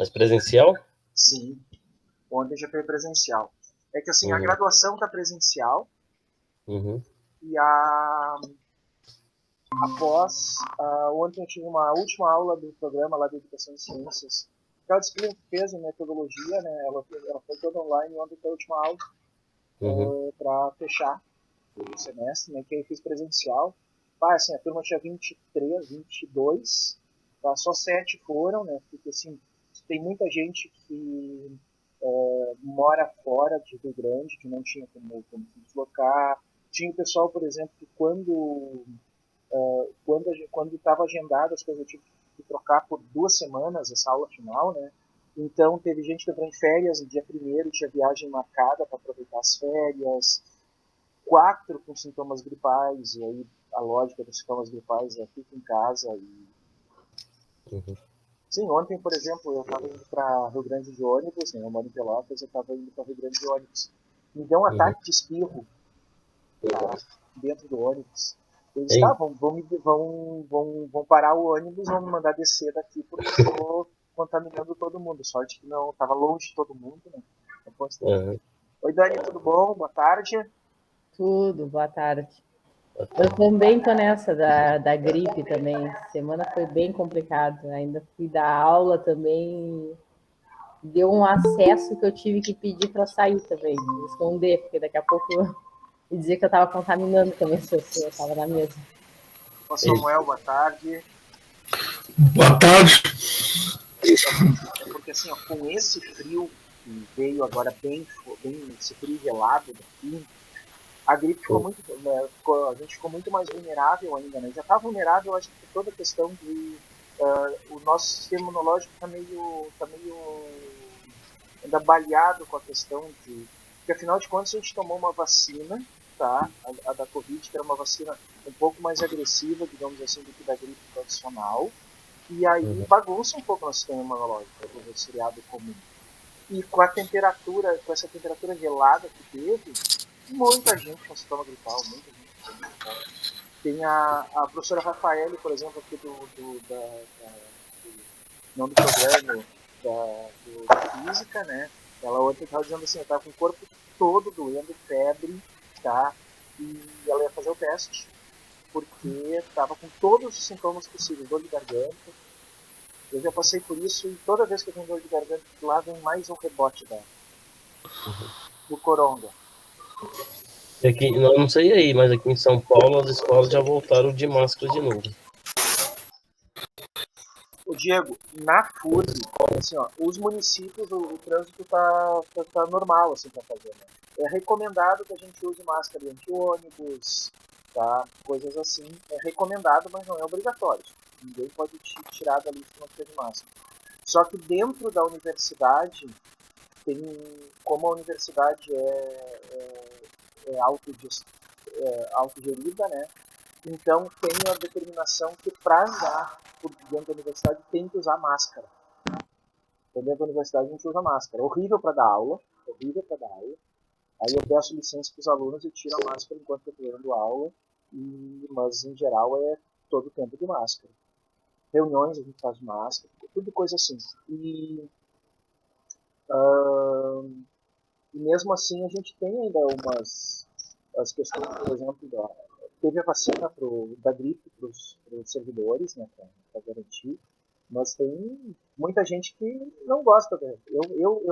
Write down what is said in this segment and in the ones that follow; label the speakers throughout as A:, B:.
A: Mas presencial?
B: Sim, ontem já foi presencial. É que assim, a graduação tá presencial e ontem eu tive uma última aula do programa lá de Educação e Ciências. Aquela disciplina que fez em metodologia, né? Ela foi toda online ontem foi a última aula para fechar o semestre, né? Que eu fiz presencial. Assim, a turma tinha 23, 22, tá? Só 7 foram, né? Porque assim, tem muita gente que mora fora de Rio Grande, que não tinha como se deslocar. Tinha o pessoal, por exemplo, que quando estava agendado as coisas, eu tive que trocar por 2 semanas essa aula final, né? Então teve gente que entrou em férias no dia primeiro, tinha viagem marcada para aproveitar as férias, 4 com sintomas gripais, e aí a lógica dos sintomas gripais é fica em casa. Sim, ontem, por exemplo, eu estava indo para Rio Grande de ônibus, né? Eu moro em Pelotas, eu estava indo para Rio Grande de ônibus. Me deu um ataque de espirro, tá? Dentro do ônibus. Eles, tá, vão parar o ônibus, vão me mandar descer daqui porque eu estou contaminando todo mundo. Sorte que não, estava longe de todo mundo, né? Oi, Dani, tudo bom? Boa tarde.
C: Tudo, boa tarde. Eu também estou nessa da gripe também. Semana foi bem complicado. Ainda fui dar aula também. Deu um acesso que eu tive que pedir para sair também, esconder, porque daqui a pouco eu ia dizer que eu estava contaminando também as pessoas, eu estava na mesa.
B: Ô, Samuel, boa tarde.
D: Boa tarde.
B: É porque assim, ó, com esse frio que veio agora bem esse frio gelado daqui, a gripe ficou muito, né, a gente ficou muito mais vulnerável ainda, né? Já está vulnerável, acho que por toda a questão de o nosso sistema imunológico tá meio ainda baleado com a questão de que afinal de contas a gente tomou uma vacina, tá? A da Covid, que era uma vacina um pouco mais agressiva, digamos assim, do que da gripe tradicional. E aí bagunça um pouco o nosso sistema imunológico, o resfriado comum. E com a temperatura, com essa temperatura gelada que teve, muita gente com sintoma gripal, muita gente com sintoma gripal. Tem a professora Rafaele, por exemplo, aqui não do programa, da física, né? Ela ontem estava dizendo assim, eu estava com o corpo todo doendo, febre, tá? E ela ia fazer o teste, porque estava com todos os sintomas possíveis, dor de garganta. Eu já passei por isso e toda vez que eu tenho dor de garganta, lá vem mais um rebote do coronga.
A: Aqui, eu não sei aí, mas aqui em São Paulo as escolas já voltaram de máscara de novo.
B: O Diego, na FURB, assim, ó, os municípios, o trânsito tá normal assim para fazer, né? É recomendado que a gente use máscara de anti-ônibus, tá? Coisas assim. É recomendado, mas não é obrigatório. Ninguém pode te tirar da lista se não tiver de máscara. Só que dentro da universidade, como a universidade é autogerida, né? Então tem a determinação que para andar por dentro da universidade tem que usar máscara. Por dentro da universidade a gente usa máscara. Horrível para dar aula, horrível para dar aula. Aí eu peço licença para os alunos e tiro a máscara enquanto eu estou dando aula, mas em geral é todo o tempo de máscara. Reuniões a gente faz de máscara, tudo coisa assim. E mesmo assim a gente tem ainda as questões, por exemplo, teve a vacina da gripe para os servidores, né, para garantir, mas tem muita gente que não gosta dela. Eu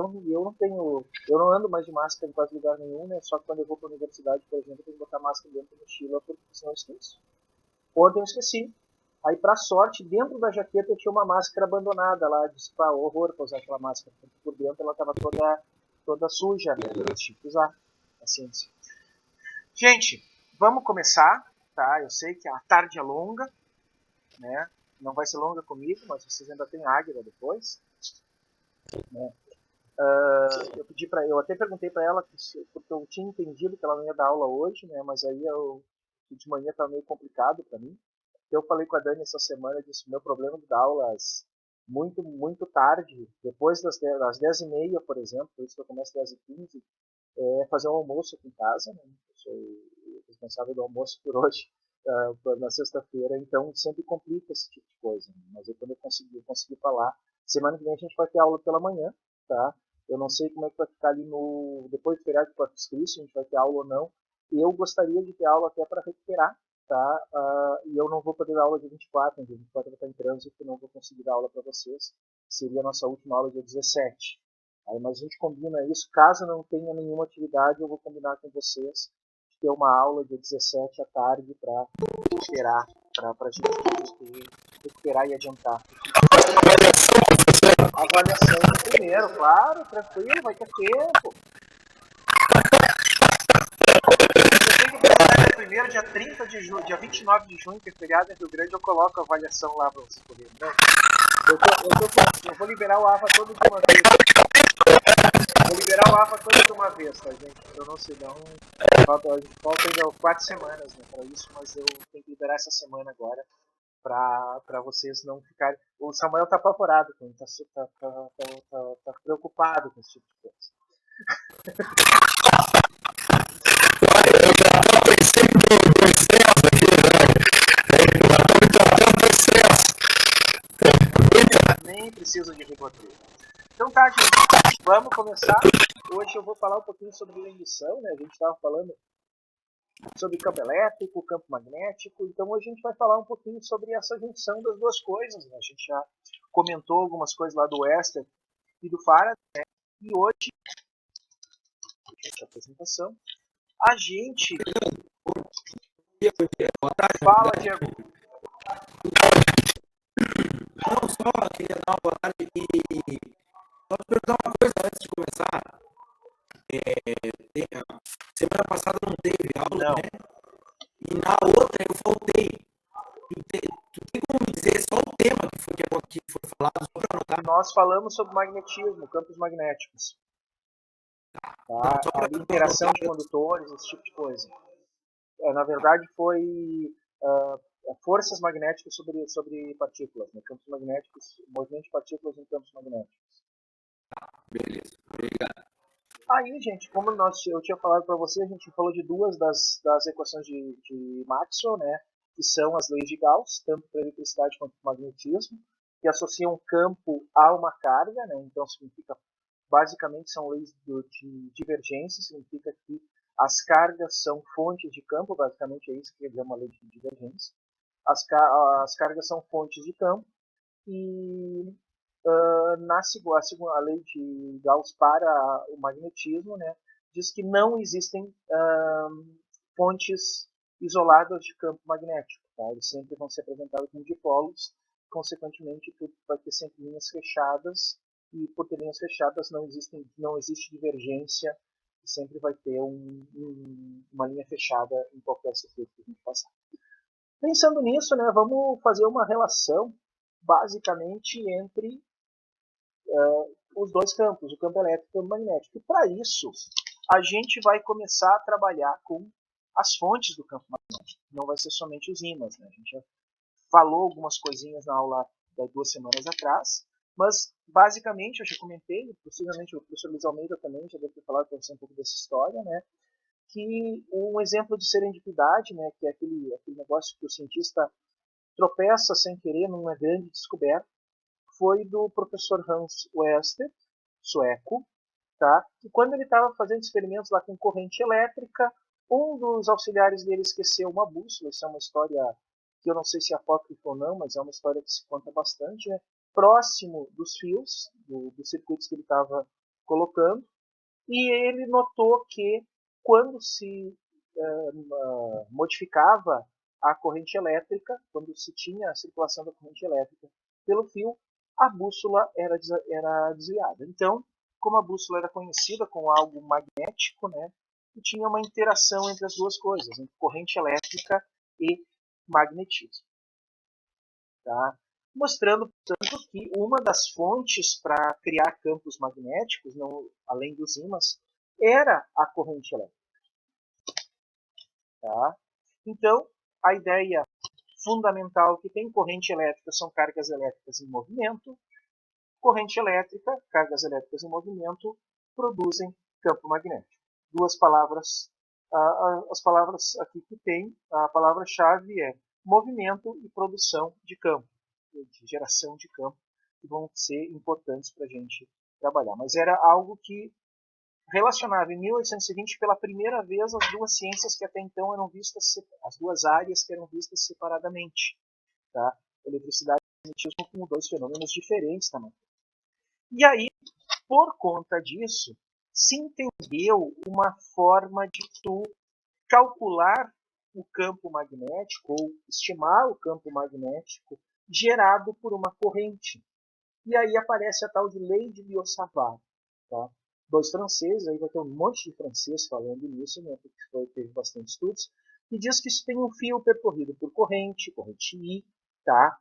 B: não tenho, eu não ando mais de máscara em quase lugar nenhum, né, só que quando eu vou para a universidade, por exemplo, eu tenho que botar máscara dentro da mochila, porque senão eu esqueço. Ontem eu esqueci. Aí, para sorte, dentro da jaqueta eu tinha uma máscara abandonada lá, disse, pá, horror pra usar aquela máscara, porque por dentro ela estava toda suja, né, eu tive que usar, assim. Gente, vamos começar, tá? Eu sei que a tarde é longa, né? Não vai ser longa comigo, mas vocês ainda têm Águida depois, né? Eu até perguntei para ela porque eu tinha entendido que ela não ia dar aula hoje, né? Mas aí de manhã tá meio complicado para mim. Eu falei com a Dani essa semana, eu disse meu problema de dar aulas muito tarde, depois das 10h30, por exemplo, por isso que eu começo às 10h15, é fazer um almoço aqui em casa, né? Eu sou o responsável do almoço por hoje, na sexta-feira, então sempre complica esse tipo de coisa. Né? Mas aí quando eu consegui falar, Semana que vem a gente vai ter aula pela manhã, tá? Eu não sei como é que vai ficar ali depois do feriado de Corpus Christi, a gente vai ter aula ou não. Eu gostaria de ter aula até para recuperar, tá? E eu não vou poder dar aula dia 24, dia 24 eu vou estar em trânsito, não vou conseguir dar aula para vocês. Seria a nossa última aula dia 17. Aí, mas a gente combina isso. Caso não tenha nenhuma atividade, eu vou combinar com vocês de ter uma aula dia 17 à tarde para recuperar, para a gente recuperar e adiantar. Avaliação no primeiro, claro, tranquilo, vai ter tempo. Eu tenho que perguntar dia primeiro, dia 30 de junho, dia 29 de junho, que é feriado em Rio Grande, eu coloco a avaliação lá para vocês poderem. Eu vou liberar o AVA todo de uma vez. Vou liberar o AVA todo de uma vez, tá, gente? Eu não sei, não. Falta ainda 4 semanas, né, para isso, mas eu tenho que liberar essa semana agora. Para vocês não ficarem. O Samuel tá apavorado, tá preocupado com esse tipo de coisa.
D: Eu já estou pensando do excesso aqui, né? Eu já estou me tratando do excesso.
B: Nem preciso de ribotril. Então tá, gente. Vamos começar. Hoje eu vou falar um pouquinho sobre emissão, né? A gente estava falando sobre campo elétrico, campo magnético. Então hoje a gente vai falar um pouquinho sobre essa junção das duas coisas, né? A gente já comentou algumas coisas lá do Wester e do Faraday, né? E hoje, a apresentação, a gente... Fala, Diego.
E: Não, só queria dar uma boa tarde e só te perguntar uma coisa antes de começar. Semana passada não teve aula,
B: Não.
E: né? E na outra eu faltei. Tu tem como me dizer só o tema que foi falado, só para anotar?
B: Nós falamos sobre magnetismo, campos magnéticos. Tá?
E: Não,
B: A interação de condutores, esse tipo de coisa. Na verdade, foi forças magnéticas sobre partículas, né? Campos magnéticos, movimento de partículas em campos magnéticos.
E: Beleza, obrigado.
B: Aí, gente, como eu tinha falado para você, a gente falou de duas das equações de Maxwell, né? Que são as leis de Gauss, tanto para eletricidade quanto para magnetismo, que associam um campo a uma carga, né? Então significa, basicamente, são leis de divergência, significa que as cargas são fontes de campo, basicamente é isso que quer dizer uma lei de divergência. As cargas são fontes de campo e a lei de Gauss para o magnetismo, né, diz que não existem fontes isoladas de campo magnético. Tá? Eles sempre vão ser apresentados como dipolos, consequentemente tudo vai ter sempre linhas fechadas e por ter linhas fechadas não existe divergência, sempre vai ter uma linha fechada em qualquer circuito que a gente passar. Pensando nisso, né, vamos fazer uma relação basicamente entre os dois campos, o campo elétrico e o campo magnético. E para isso, a gente vai começar a trabalhar com as fontes do campo magnético. Não vai ser somente os ímãs. Né? A gente já falou algumas coisinhas na aula das 2 semanas atrás, mas basicamente eu já comentei, possivelmente o professor Luiz Almeida também já deve ter falado para você um pouco dessa história, né? Que um exemplo de serendipidade, né, que é aquele negócio que o cientista tropeça sem querer numa grande descoberta, foi do professor Hans Wester, sueco, tá? E quando ele estava fazendo experimentos lá com corrente elétrica, um dos auxiliares dele esqueceu uma bússola. Isso é uma história que eu não sei se é apócrifa ou não, mas é uma história que se conta bastante, né? Próximo dos fios, dos circuitos que ele estava colocando, e ele notou que quando se modificava a corrente elétrica, quando se tinha a circulação da corrente elétrica pelo fio, a bússola era desviada. Então, como a bússola era conhecida como algo magnético, né, tinha uma interação entre as duas coisas, entre corrente elétrica e magnetismo. Tá? Mostrando, portanto, que uma das fontes para criar campos magnéticos, além dos ímãs, era a corrente elétrica. Tá? Então, a ideia fundamental que tem corrente elétrica são cargas elétricas em movimento. Corrente elétrica, cargas elétricas em movimento, produzem campo magnético. Duas palavras, as palavras aqui que tem, a palavra-chave é movimento e produção de campo, de geração de campo. que vão ser importantes para a gente trabalhar. Mas era algo que relacionava em 1820 pela primeira vez as duas ciências que até então eram vistas, as duas áreas que eram vistas separadamente, tá? Eletricidade e magnetismo como dois fenômenos diferentes também. E aí, por conta disso, se entendeu uma forma de tu calcular o campo magnético ou estimar o campo magnético gerado por uma corrente. E aí aparece a tal de lei de Biot-Savart, tá? Dois franceses, aí vai ter um monte de francês falando nisso, né, porque teve bastante estudos, e diz que isso tem um fio percorrido por corrente I, tá?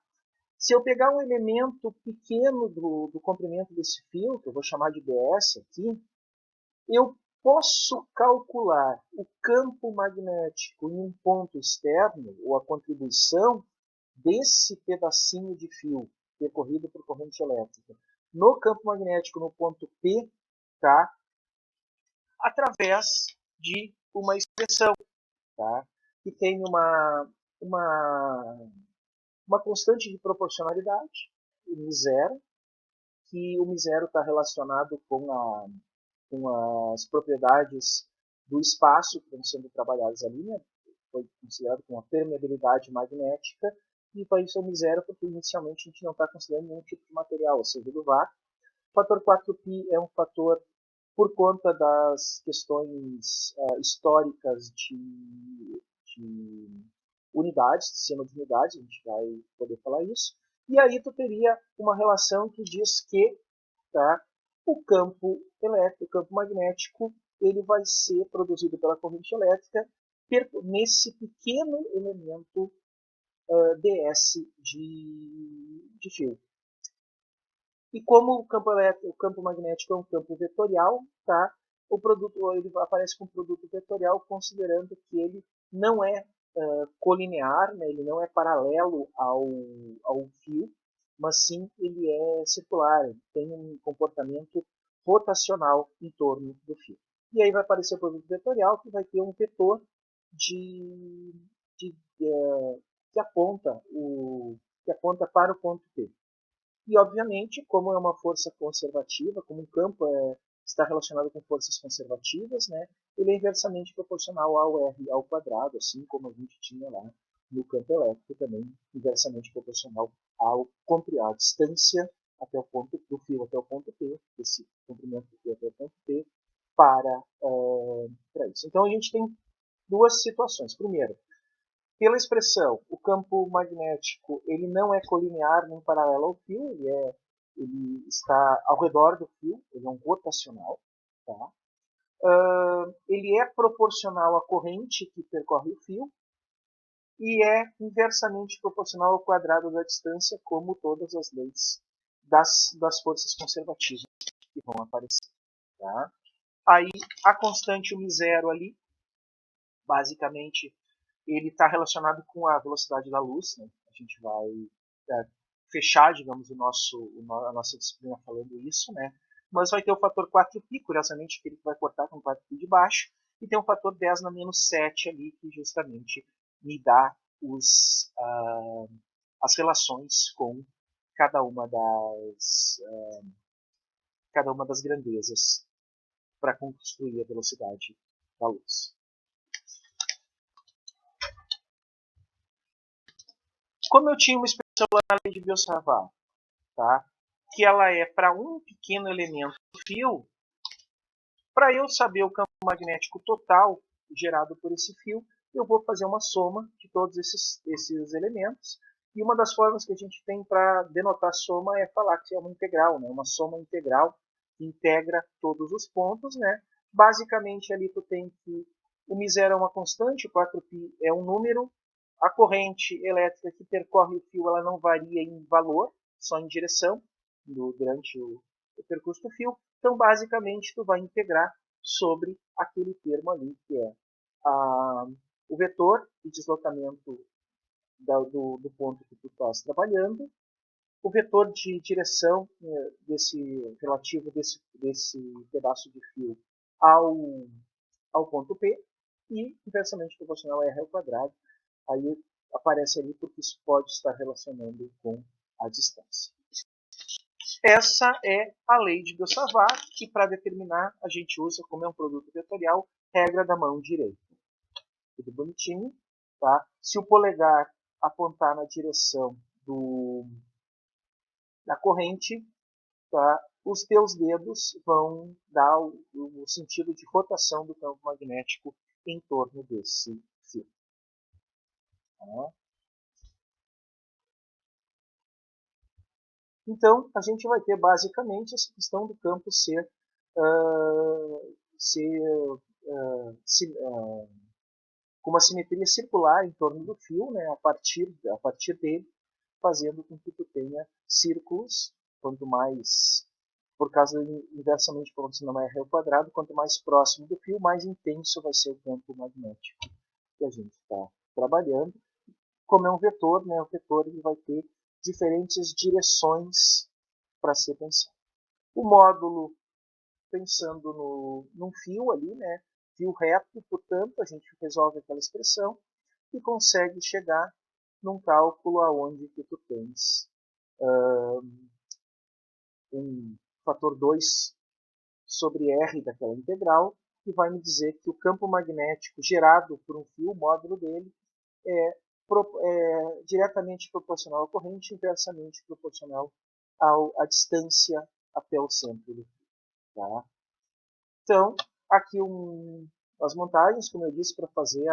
B: Se eu pegar um elemento pequeno do comprimento desse fio, que eu vou chamar de ds aqui, eu posso calcular o campo magnético em um ponto externo, ou a contribuição desse pedacinho de fio percorrido por corrente elétrica no campo magnético no ponto P, tá? Através de uma expressão, tá? Que tem uma constante de proporcionalidade, o μ0, que o μ0 está relacionado com as propriedades do espaço que estão sendo trabalhadas ali, né? Foi considerado como uma permeabilidade magnética, e para isso é o μ0 porque inicialmente a gente não está considerando nenhum tipo de material, ou seja, do vácuo. O fator 4π é um fator por conta das questões históricas de unidades, sistema de unidades, a gente vai poder falar isso. E aí tu teria uma relação que diz que, tá, o campo elétrico, o campo magnético, ele vai ser produzido pela corrente elétrica nesse pequeno elemento ds de fio. E como o campo magnético é um campo vetorial, tá, o produto ele aparece com produto vetorial, considerando que ele não é colinear, né, ele não é paralelo ao fio, mas sim ele é circular, ele tem um comportamento rotacional em torno do fio. E aí vai aparecer o produto vetorial, que vai ter um vetor que aponta para o ponto P. E, obviamente, como é uma força conservativa, como um campo está relacionado com forças conservativas, né, ele é inversamente proporcional ao R ao quadrado, assim como a gente tinha lá no campo elétrico também, inversamente proporcional à distância até o ponto do fio até o ponto P, esse comprimento do fio até o ponto P, para isso. Então, a gente tem duas situações. Primeiro, pela expressão, o campo magnético ele não é colinear nem paralelo ao fio, ele está ao redor do fio, ele é um rotacional. Tá? Ele é proporcional à corrente que percorre o fio e é inversamente proporcional ao quadrado da distância, como todas as leis das forças conservativas que vão aparecer. Tá? Aí a constante μ0 ali, basicamente, ele está relacionado com a velocidade da luz, né? A gente vai fechar, digamos, a nossa disciplina falando isso, né? Mas vai ter o fator 4π, curiosamente, que ele vai cortar com 4π de baixo, e tem um fator 10 na menos 7 ali, que justamente me dá as relações com cada uma das grandezas para construir a velocidade da luz. Como eu tinha uma expressão lá na lei de Biot-Savart, tá? Que ela é para um pequeno elemento do fio, para eu saber o campo magnético total gerado por esse fio, eu vou fazer uma soma de todos esses elementos. E uma das formas que a gente tem para denotar soma é falar que é uma integral, né? Uma soma integral que integra todos os pontos. Né? Basicamente, ali tu tem que o μ0 é uma constante, o 4π é um número, a corrente elétrica que percorre o fio ela não varia em valor, só em direção durante o percurso do fio. Então, basicamente, tu vai integrar sobre aquele termo ali, que é o vetor de deslocamento do ponto que tu estás trabalhando, o vetor de direção relativo desse pedaço de fio ao ponto P, e inversamente proporcional a R ao quadrado. Aí aparece ali porque isso pode estar relacionando com a distância. Essa é a lei de Gauss-Savart, que para determinar a gente usa, como é um produto vetorial, regra da mão direita. Tudo bonitinho, tá? Se o polegar apontar na direção da corrente, tá? Os teus dedos vão dar o sentido de rotação do campo magnético em torno desse fio. Tá? Então, a gente vai ter basicamente essa questão do campo ser com uma simetria circular em torno do fio, né, a partir dele, fazendo com que tu tenha círculos, quanto mais, por causa inversamente proporcional ao quadrado, quanto mais próximo do fio, mais intenso vai ser o campo magnético que a gente está trabalhando. Como é um vetor, né, o vetor ele vai ter diferentes direções para ser pensado. O módulo, pensando num fio ali, né, fio reto, portanto, a gente resolve aquela expressão e consegue chegar num cálculo aonde que tu tens um fator 2 sobre R daquela integral, que vai me dizer que o campo magnético gerado por um fio, o módulo dele, é diretamente proporcional à corrente, inversamente proporcional à distância até o centro do fio. Tá? Então, aqui as montagens, como eu disse, para fazer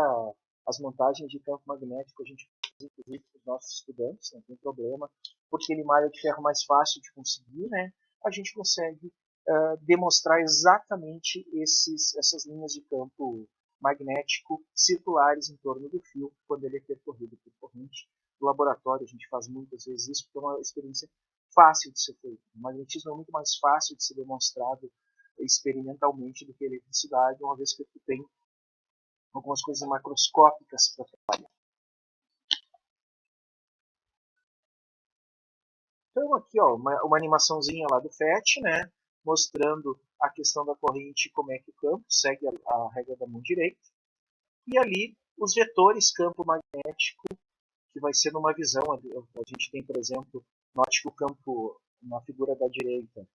B: as montagens de campo magnético, a gente faz inclusive para os nossos estudantes, não tem problema, porque ele malha de ferro mais fácil de conseguir, né? A gente consegue demonstrar exatamente essas linhas de campo magnético circulares em torno do fio, quando ele é percorrido por corrente. No laboratório a gente faz muitas vezes isso, porque é uma experiência fácil de ser feita. O magnetismo é muito mais fácil de ser demonstrado experimentalmente do que a eletricidade, uma vez que tu tem algumas coisas macroscópicas para trabalhar. Então aqui ó, uma animaçãozinha lá do FET, né, mostrando a questão da corrente, como é que o campo segue a regra da mão direita. E ali os vetores campo magnético, que vai ser numa visão, a gente tem, por exemplo, note que o campo, na figura da direita,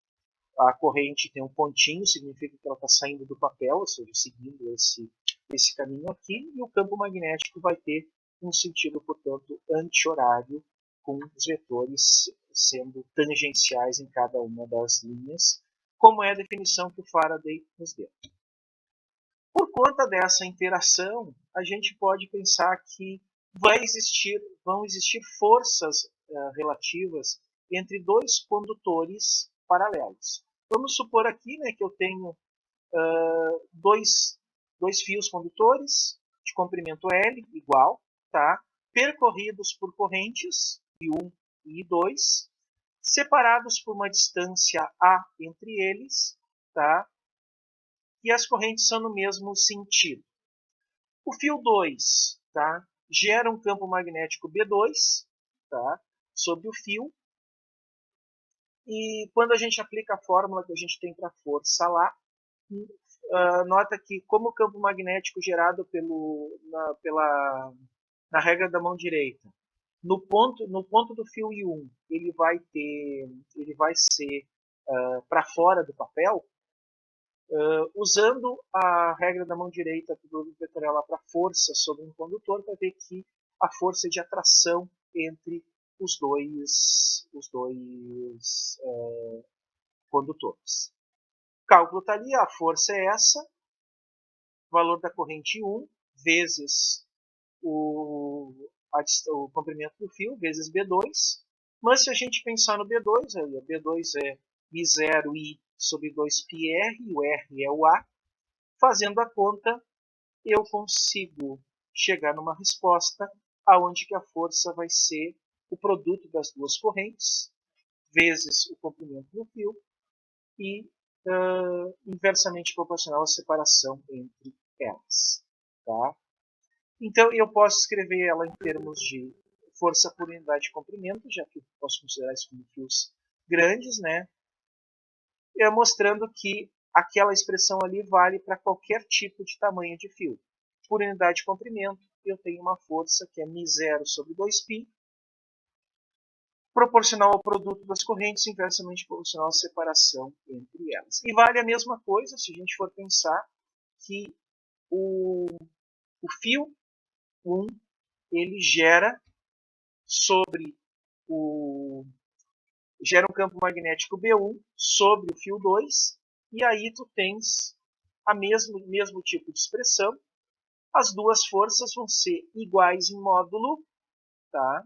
B: a corrente tem um pontinho, significa que ela está saindo do papel, ou seja, seguindo esse caminho aqui, e o campo magnético vai ter um sentido, portanto, anti-horário, com os vetores sendo tangenciais em cada uma das linhas, como é a definição que o Faraday nos deu. Por conta dessa interação, a gente pode pensar que vão existir forças relativas entre dois condutores paralelos. Vamos supor aqui, né, que eu tenho dois fios condutores de comprimento L igual, tá? Percorridos por correntes I1 e I2, separados por uma distância A entre eles, tá? E as correntes são no mesmo sentido. O fio 2, tá? Gera um campo magnético B2, tá? Sobre o fio. E quando a gente aplica a fórmula que a gente tem para força lá, nota que como o campo magnético gerado na regra da mão direita, no ponto do fio I1, ele vai ser para fora do papel, usando a regra da mão direita do vetorial lá para força sobre um condutor, vai ver que a força de atração entre os dois condutores. O cálculo está ali, a força é essa, valor da corrente 1 vezes o comprimento do fio, vezes B2. Mas se a gente pensar no B2, aí, B2 é I0I sobre 2πr, e o R é o A. Fazendo a conta, eu consigo chegar numa resposta aonde que a força vai ser o produto das duas correntes, vezes o comprimento do fio, e inversamente proporcional à separação entre elas. Tá? Então, eu posso escrever ela em termos de força por unidade de comprimento, já que eu posso considerar isso como fios grandes, né? Mostrando que aquela expressão ali vale para qualquer tipo de tamanho de fio. Por unidade de comprimento, eu tenho uma força que é μ0 sobre 2π, proporcional ao produto das correntes, inversamente proporcional à separação entre elas. E vale a mesma coisa se a gente for pensar que o fio 1 ele gera um campo magnético B1 sobre o fio 2, e aí tu tens mesmo tipo de expressão. As duas forças vão ser iguais em módulo, tá?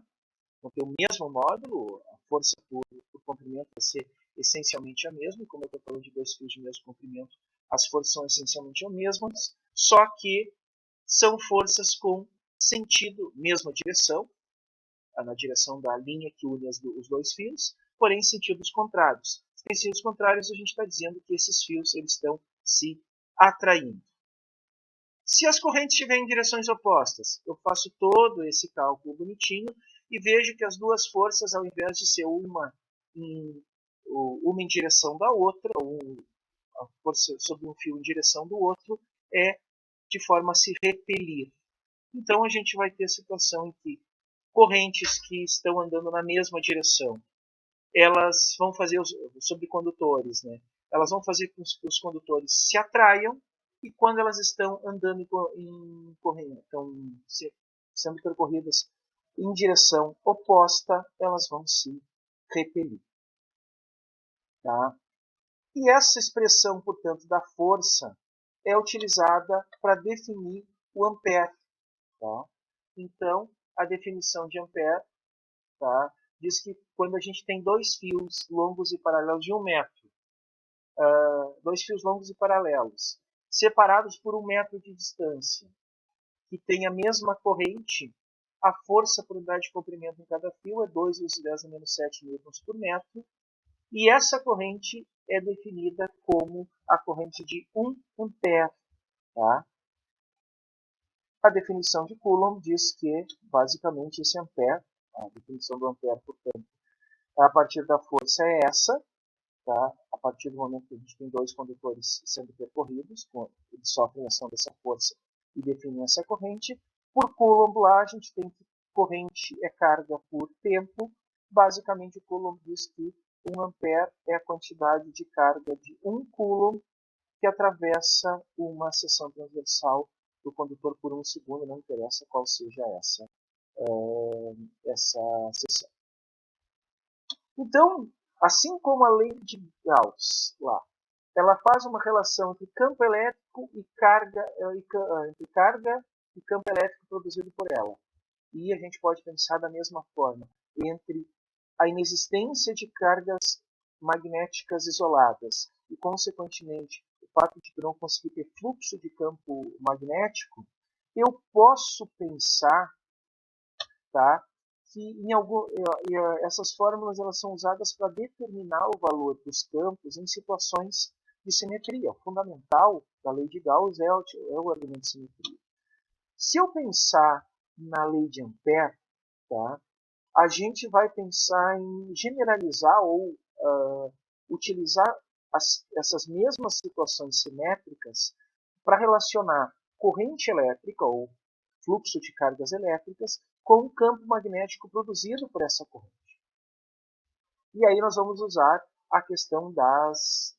B: Vão ter o mesmo módulo, a força por comprimento vai ser essencialmente a mesma, e como eu estou falando de dois fios de mesmo comprimento, as forças são essencialmente as mesmas, só que são forças com sentido, mesma direção, na direção da linha que une os dois fios, porém em sentidos contrários. Em sentidos contrários, a gente está dizendo que esses fios eles estão se atraindo. Se as correntes estiverem em direções opostas, eu faço todo esse cálculo bonitinho e vejo que as duas forças, ao invés de ser uma em direção da outra, a força sobre um fio em direção do outro, é de forma a se repelir. Então a gente vai ter a situação em que correntes que estão andando na mesma direção, elas vão fazer sobre condutores, né? Elas vão fazer com que os condutores se atraiam, e quando elas estão andando estão sendo percorridas em direção oposta, elas vão se repelir. Tá? E essa expressão, portanto, da força é utilizada para definir o ampere. Tá? Então, a definição de ampere, tá, diz que quando a gente tem dois fios longos e paralelos de 1 metro, dois fios longos e paralelos, separados por 1 metro de distância, que tem a mesma corrente, a força por unidade de comprimento em cada fio é 2 vezes 10 a menos 7 newtons por metro, e essa corrente é definida como a corrente de 1 ampere. Tá? A definição de Coulomb diz que, basicamente, esse ampere, a definição do ampere, portanto, a partir da força é essa, tá? A partir do momento que a gente tem dois condutores sendo percorridos, eles sofrem a ação dessa força e definem essa corrente. Por Coulomb lá, a gente tem que corrente é carga por tempo. Basicamente, o Coulomb diz que 1 ampere é a quantidade de carga de 1 coulomb que atravessa uma seção transversal do condutor por 1 segundo, não interessa qual seja essa seção. Então, assim como a lei de Gauss lá, ela faz uma relação entre campo elétrico e carga, entre carga e campo elétrico produzido por ela. E a gente pode pensar da mesma forma entre a inexistência de cargas magnéticas isoladas e, consequentemente, o fato de não conseguir ter fluxo de campo magnético, eu posso pensar, tá, que essas fórmulas elas são usadas para determinar o valor dos campos em situações de simetria. O fundamental da lei de Gauss é o argumento de simetria. Se eu pensar na lei de Ampère, tá, a gente vai pensar em generalizar ou utilizar essas mesmas situações simétricas para relacionar corrente elétrica ou fluxo de cargas elétricas com o campo magnético produzido por essa corrente. E aí nós vamos usar a questão das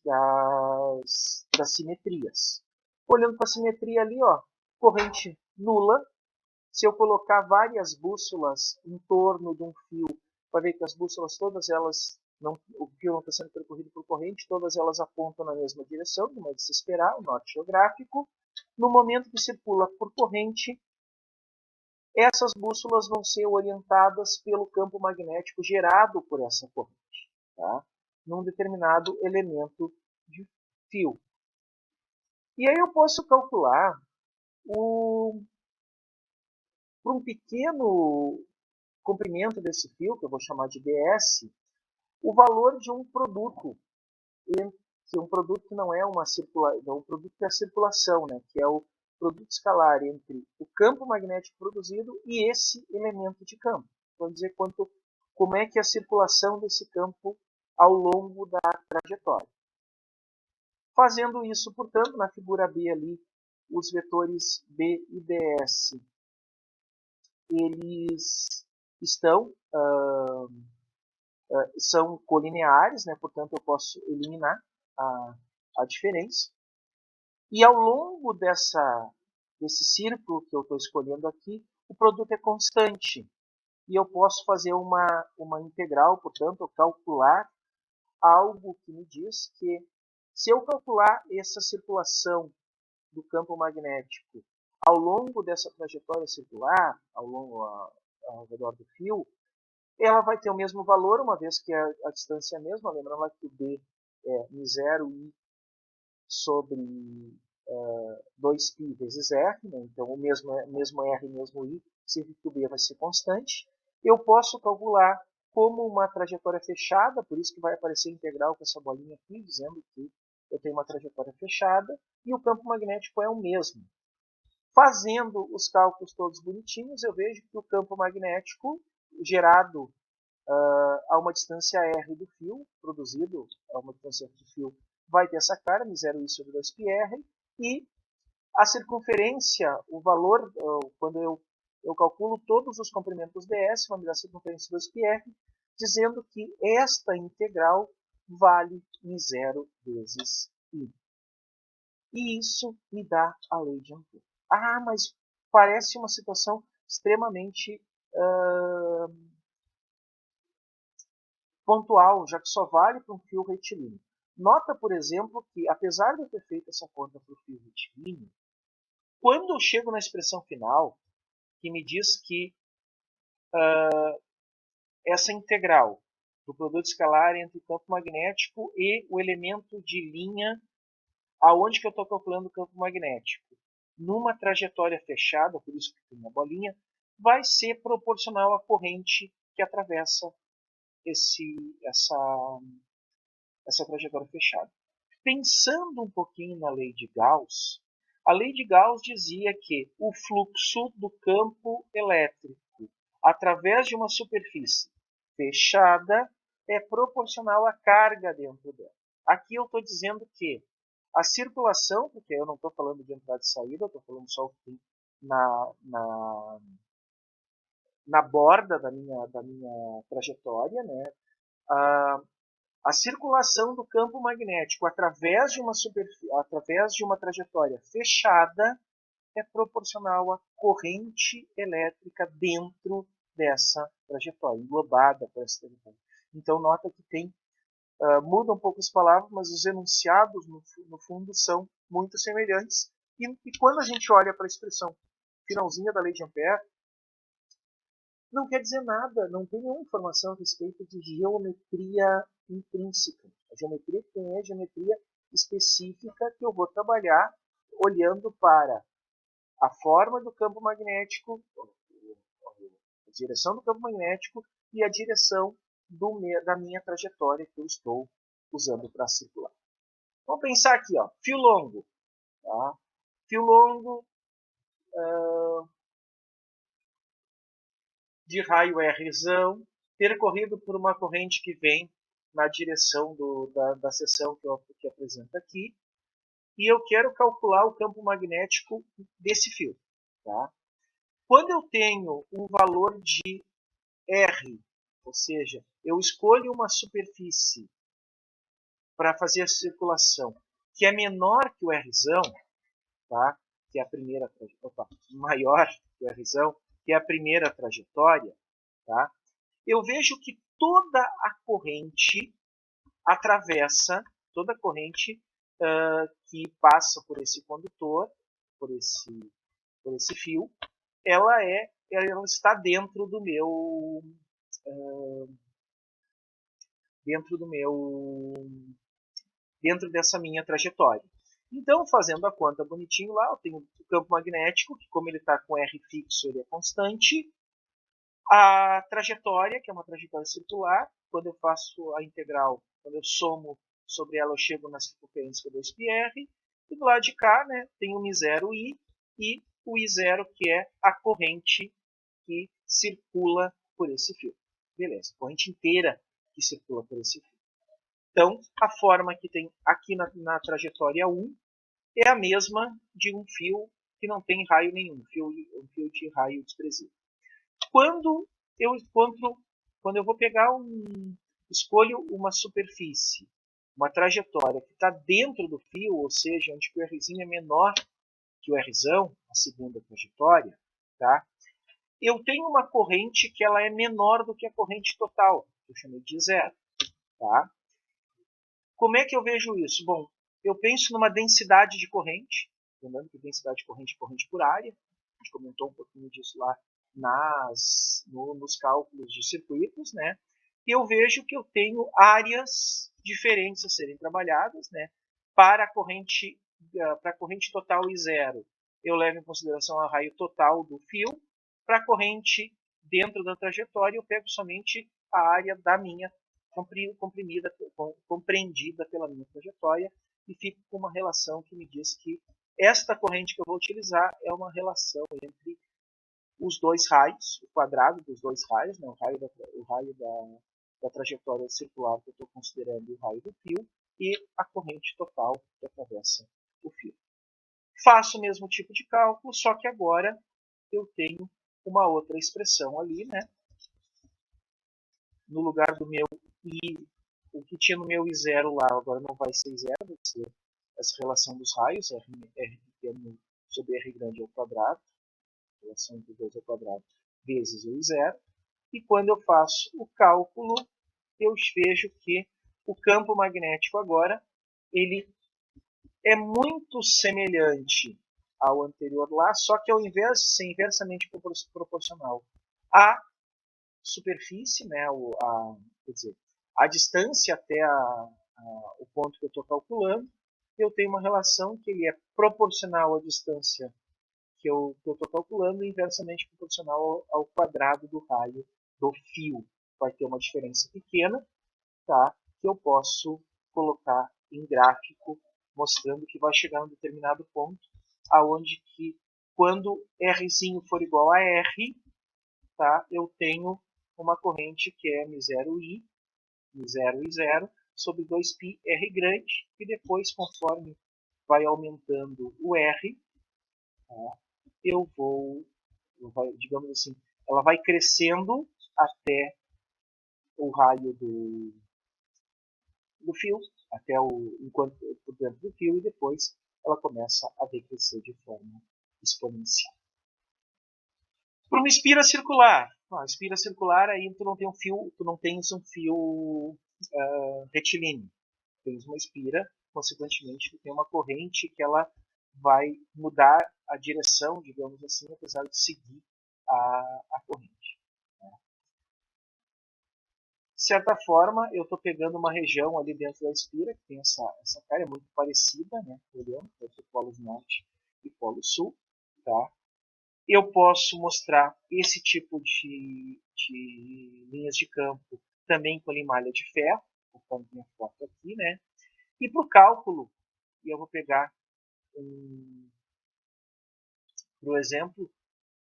B: simetrias. Olhando para a simetria ali, ó, corrente nula. Se eu colocar várias bússolas em torno de um fio, vai ver que as bússolas todas elas, o fio não está sendo percorrido por corrente, todas elas apontam na mesma direção, como é de se esperar, o norte geográfico. No momento que circula por corrente, essas bússolas vão ser orientadas pelo campo magnético gerado por essa corrente, tá? Num determinado elemento de fio. E aí eu posso calcular por um pequeno comprimento desse fio, que eu vou chamar de ds, o valor de um produto, um produto que não é um produto que é a circulação, né, que é o produto escalar entre o campo magnético produzido e esse elemento de campo. Vamos dizer como é que é a circulação desse campo ao longo da trajetória. Fazendo isso, portanto, na figura B ali, os vetores B e ds, eles estão são colineares, né? Portanto eu posso eliminar a diferença. E ao longo desse círculo que eu estou escolhendo aqui, o produto é constante. E eu posso fazer uma integral, portanto, calcular algo que me diz que, se eu calcular essa circulação do campo magnético ao longo dessa trajetória circular, ao redor do fio, ela vai ter o mesmo valor, uma vez que a distância é a mesma. Lembrando lá que o D é μ0 I sobre 2π vezes R, né? Então o mesmo R, mesmo I, significa que o B vai ser constante. Eu posso calcular como uma trajetória fechada, por isso que vai aparecer integral com essa bolinha aqui, dizendo que eu tenho uma trajetória fechada, e o campo magnético é o mesmo. Fazendo os cálculos todos bonitinhos, eu vejo que o campo magnético gerado a uma distância R do fio, produzido a uma distância R do fio, vai ter essa cara, μ0I sobre 2πr, e a circunferência, o valor, quando eu calculo todos os comprimentos ds, vai me dar a circunferência 2πr, dizendo que esta integral vale μ0 vezes I. E isso me dá a lei de Ampère. Ah, mas parece uma situação extremamente pontual, já que só vale para um fio retilíneo. Nota, por exemplo, que apesar de eu ter feito essa conta para o fio retilíneo, quando eu chego na expressão final, que me diz que essa integral do produto escalar entre o campo magnético e o elemento de linha aonde que eu estou calculando o campo magnético, numa trajetória fechada, por isso que tem uma bolinha, vai ser proporcional à corrente que atravessa essa trajetória fechada. Pensando um pouquinho na lei de Gauss, a lei de Gauss dizia que o fluxo do campo elétrico através de uma superfície fechada é proporcional à carga dentro dela. Aqui eu estou dizendo que a circulação, porque eu não estou falando de entrada e saída, eu estou falando só na borda da minha trajetória, né? A circulação do campo magnético através de uma trajetória fechada é proporcional à corrente elétrica dentro dessa trajetória, englobada por essa trajetória. Então nota que tem muda um pouco as palavras, mas os enunciados no fundo são muito semelhantes. E quando a gente olha para a expressão finalzinha da lei de Ampère, não quer dizer nada, não tem nenhuma informação a respeito de geometria intrínseca. A geometria que tem é a geometria específica que eu vou trabalhar olhando para a forma do campo magnético, a direção do campo magnético e a direção da minha trajetória que eu estou usando para circular. Vamos pensar aqui, ó, fio longo. Tá? Fio longo de raio Rzão, percorrido por uma corrente que vem na direção da seção que apresenta aqui. E eu quero calcular o campo magnético desse fio. Tá? Quando eu tenho um valor de R, ou seja, eu escolho uma superfície para fazer a circulação que é menor que o Rzão, tá? Que é a primeira, maior que o Rzão, que é a primeira trajetória, tá? Eu vejo que toda a corrente atravessa, toda a corrente que passa por esse condutor, por esse fio, ela está dentro dentro dessa minha trajetória. Então, fazendo a conta bonitinho lá, eu tenho o campo magnético, que como ele está com R fixo, ele é constante. A trajetória, que é uma trajetória circular, quando eu faço a integral, quando eu somo sobre ela, eu chego na circunferência 2πr. E do lado de cá, né, tem o μ0I e o I0, que é a corrente que circula por esse fio. Beleza, corrente inteira que circula por esse fio. Então, a forma que tem aqui na trajetória 1 é a mesma de um fio que não tem raio nenhum, um fio de raio desprezível. Quando eu vou pegar escolho uma superfície, uma trajetória que está dentro do fio, ou seja, onde o Rzinho é menor que o Rzão, a segunda trajetória, tá? Eu tenho uma corrente que ela é menor do que a corrente total, que eu chamei de zero. Tá? Como é que eu vejo isso? Bom, eu penso numa densidade de corrente, lembrando que densidade de corrente é corrente por área, a gente comentou um pouquinho disso lá nos cálculos de circuitos, né? E eu vejo que eu tenho áreas diferentes a serem trabalhadas, né? Para a corrente total e zero, eu levo em consideração a raio total do fio. Para a corrente dentro da trajetória, eu pego somente a área da minha compreendida pela minha trajetória e fico com uma relação que me diz que esta corrente que eu vou utilizar é uma relação entre os dois raios, o quadrado dos dois raios, né, o raio da trajetória circular que eu estou considerando o raio do fio, e a corrente total que atravessa o fio. Faço o mesmo tipo de cálculo, só que agora eu tenho uma outra expressão ali, né? No lugar do meu I, o que tinha no meu I0 lá, agora não vai ser I0, vai ser essa relação dos raios, R pequeno sobre R grande ao quadrado, relação entre 2 ao quadrado, vezes o I0. E quando eu faço o cálculo, eu vejo que o campo magnético agora, ele é muito semelhante ao anterior lá, só que ao invés de ser inversamente proporcional à superfície, né, quer dizer, a distância até o ponto que eu estou calculando, eu tenho uma relação que ele é proporcional à distância que eu estou calculando e inversamente proporcional ao quadrado do raio do fio. Vai ter uma diferença pequena, tá, que eu posso colocar em gráfico, mostrando que vai chegar a um determinado ponto, aonde que quando Rzinho for igual a R, tá, eu tenho uma corrente que é M0I, M0I0, sobre 2π R grande, e depois, conforme vai aumentando o R, tá, digamos assim, ela vai crescendo até o raio do fio, até enquanto por dentro do fio, e depois ela começa a decrescer de forma exponencial. Para uma espira circular, espira circular aí tu não tem um fio retilíneo, tens uma espira, consequentemente tu tem uma corrente que ela vai mudar a direção, digamos assim, apesar de seguir a corrente. De certa forma, eu estou pegando uma região ali dentro da espira, que tem essa cara, é muito parecida, né? Olhando, entre polos norte e polo sul. Tá? Eu posso mostrar esse tipo de linhas de campo também com limalha de ferro, conforme minha foto aqui, né? E para o cálculo, eu vou pegar, por exemplo,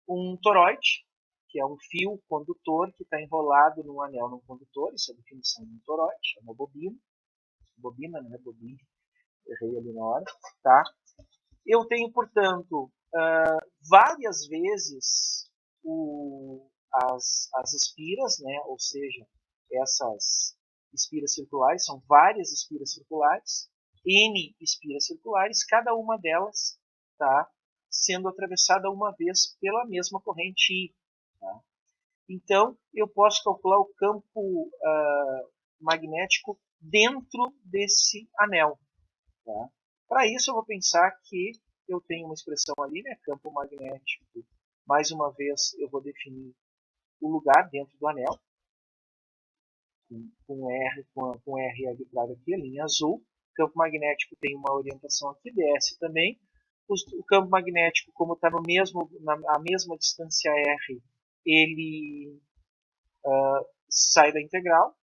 B: um toroide, que é um fio condutor que está enrolado num anel num condutor, isso é a definição de um toroide, é uma bobina, não é bobina, errei ali na hora, tá? Eu tenho, portanto, várias vezes as espiras, né? Ou seja, essas espiras circulares, são várias espiras circulares, N espiras circulares, cada uma delas, tá, sendo atravessada uma vez pela mesma corrente I. Tá? Então, eu posso calcular o campo magnético dentro desse anel. Tá? Para isso, eu vou pensar que eu tenho uma expressão ali, né, campo magnético. Mais uma vez, eu vou definir o lugar dentro do anel, com R arbitrário aqui, a linha azul. O campo magnético tem uma orientação aqui, DS também. O campo magnético, como está na mesma distância R, ele sai da integral.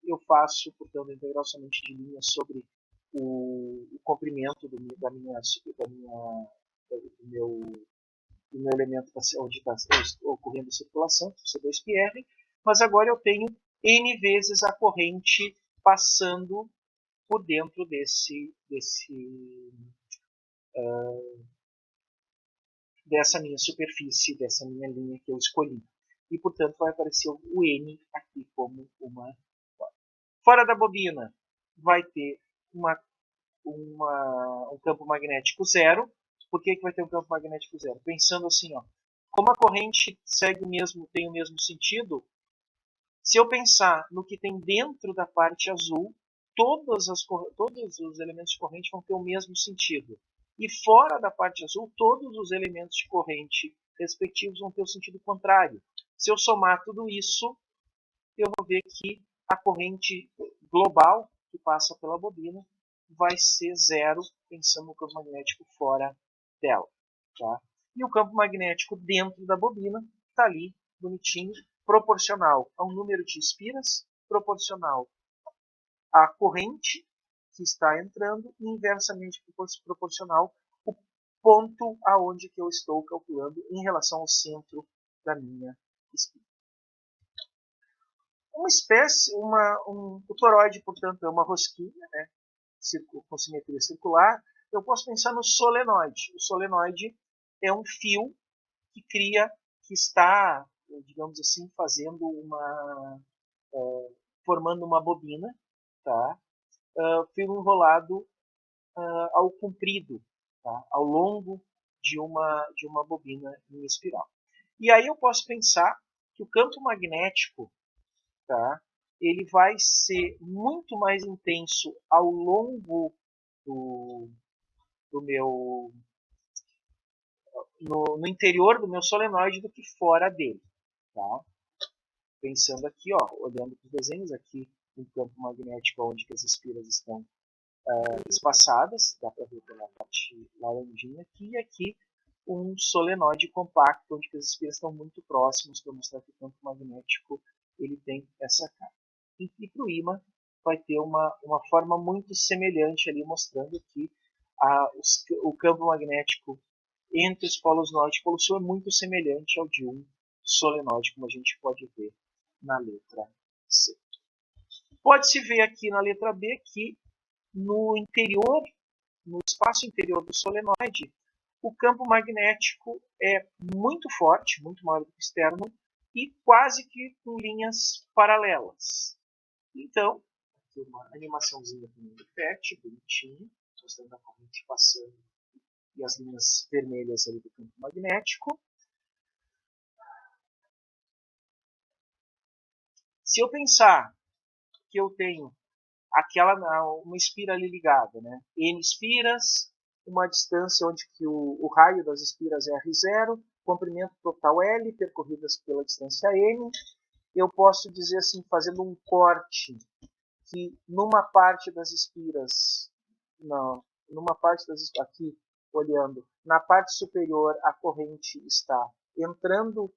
B: Eu faço, portanto, a integral somente de linha sobre o comprimento do meu elemento onde está ocorrendo a circulação, C2πr, mas agora eu tenho N vezes a corrente passando por dentro dessa minha superfície, dessa minha linha que eu escolhi. E, portanto, vai aparecer o N aqui como uma. Fora da bobina vai ter um campo magnético zero. Por que vai ter um campo magnético zero? Pensando assim, ó, como a corrente tem o mesmo sentido, se eu pensar no que tem dentro da parte azul, todos os elementos de corrente vão ter o mesmo sentido. E fora da parte azul, todos os elementos de corrente respectivos vão ter o sentido contrário. Se eu somar tudo isso, eu vou ver que a corrente global que passa pela bobina vai ser zero, pensando no campo magnético fora dela. Tá? E o campo magnético dentro da bobina está ali, bonitinho, proporcional ao número de espiras, proporcional à corrente que está entrando e inversamente proporcional o ponto aonde que eu estou calculando em relação ao centro da minha espira. Uma espécie, o toroide, portanto, é uma rosquinha, né, com simetria circular. Eu posso pensar no solenoide. O solenoide é um fio que está, digamos assim, formando uma bobina, tá? Fio enrolado ao comprido, tá? Ao longo de uma bobina em espiral. E aí eu posso pensar que o campo magnético, tá? Ele vai ser muito mais intenso ao longo no interior do meu solenoide do que fora dele. Tá? Pensando aqui, ó, olhando para os desenhos, aqui um campo magnético onde as espiras estão espaçadas, dá para ver pela parte laranjinha aqui, e aqui um solenoide compacto onde as espiras estão muito próximas para mostrar que o campo magnético ele tem essa cara. E para o ímã vai ter uma forma muito semelhante ali, mostrando que o campo magnético entre os polos norte e polo sul é muito semelhante ao de um solenoide, como a gente pode ver na letra C. Pode-se ver aqui na letra B que no espaço interior do solenoide, o campo magnético é muito forte, muito maior do que o externo, e quase que com linhas paralelas. Então, aqui uma animaçãozinha com um effect, bonitinho, mostrando a corrente passando e as linhas vermelhas ali do campo magnético. Se eu pensar que eu tenho uma espira ali ligada, né? N espiras, uma distância onde que o raio das espiras é R0, comprimento total L, percorridas pela distância N. Eu posso dizer assim, fazendo um corte, que numa parte das espiras, aqui, olhando, na parte superior a corrente está entrando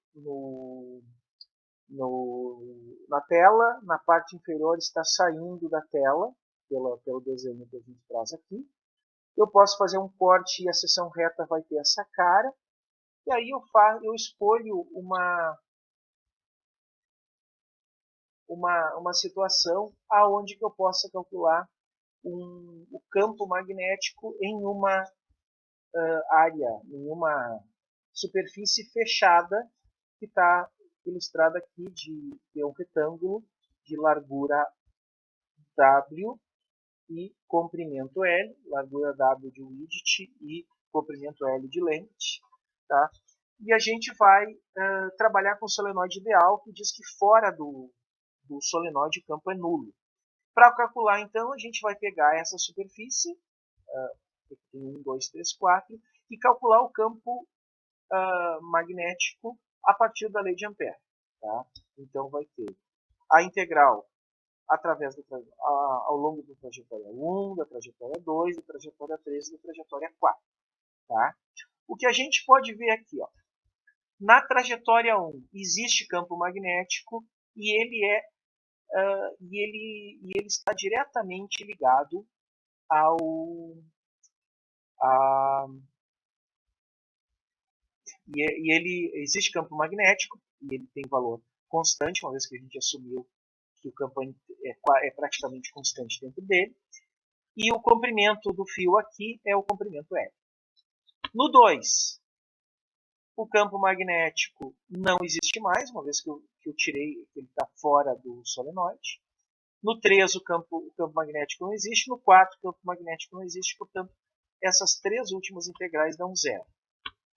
B: na tela, na parte inferior está saindo da tela, pelo desenho que a gente traz aqui. Eu posso fazer um corte e a seção reta vai ter essa cara, e aí eu escolho uma situação aonde que eu possa calcular o campo magnético em uma área, em uma superfície fechada que está ilustrada aqui de um retângulo de largura W e comprimento L, largura W de width e comprimento L de lente. Tá? E a gente vai trabalhar com o solenoide ideal, que diz que fora do solenoide o campo é nulo. Para calcular, então, a gente vai pegar essa superfície, 1, 2, 3, 4, e calcular o campo magnético a partir da lei de Ampère. Tá? Então, vai ter a integral ao longo da trajetória 1, da trajetória 2, da trajetória 3 e da trajetória 4. Tá? O que a gente pode ver aqui, ó, na trajetória 1 existe campo magnético e ele está diretamente ligado existe campo magnético e ele tem valor constante, uma vez que a gente assumiu que o campo é praticamente constante dentro dele. E o comprimento do fio aqui é o comprimento L. No 2, o campo magnético não existe mais, uma vez que eu tirei, ele está fora do solenoide. No 3 o campo magnético não existe, no 4 o campo magnético não existe, portanto, essas três últimas integrais dão zero.